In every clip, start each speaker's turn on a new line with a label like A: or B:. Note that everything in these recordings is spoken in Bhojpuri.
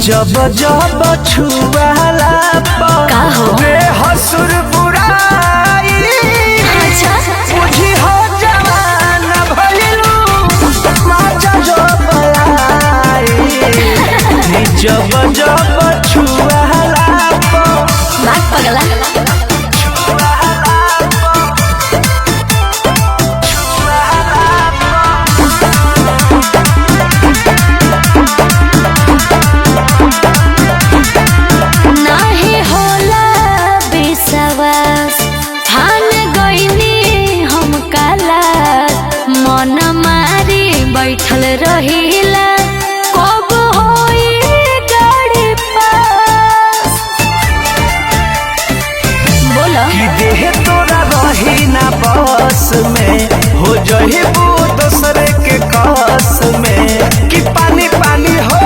A: जब जब छुआला
B: का हो
A: हसुर बुराई बुझी हो जवान भइलू माचा जब आई जब जब छुआला
B: बात पगला बैठल रहिला कब होई गाड़ी पास बोला
A: कि देह तोरा रही ना बस में हो जहिबू दूसरे के कस में कि पानी पानी हो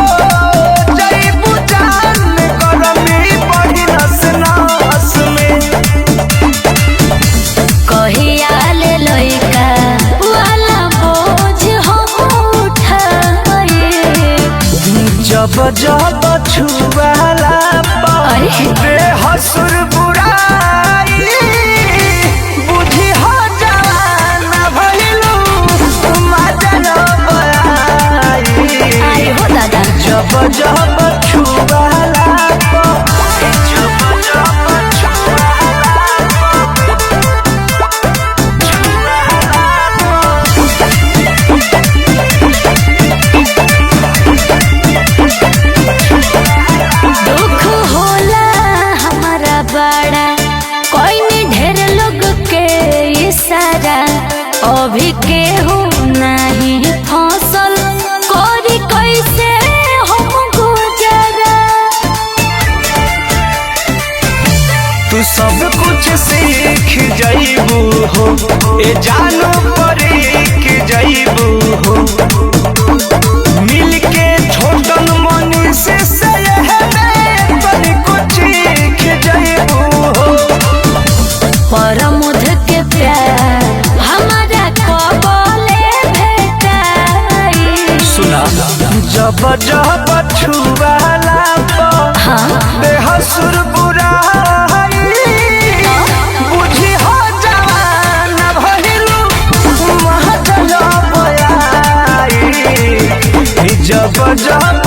A: जइबू जान गरमी बढ़ी नस नस में
B: कहिया ले लइका वाला बोझ
A: जब जब छुआला हसुर बुराई बुझी हो जवान भइलू माचा जब आई
B: हो दादा
A: जब जब छुआला
B: अभी केहू नहीं फसल करी कैसे हम गुजरा
A: तू सब कुछ सीख जाइबू हो ए जानो परीख जाइबू हो मिल के छोटन मनी से कुछ सीख जाइबू हो
B: परमुध के प्यार हमारा कबले भेटाई
A: सुना जब जब छुआला बेहसुर बुराई बुझी हो जवान भइलू महज जब आई जब जब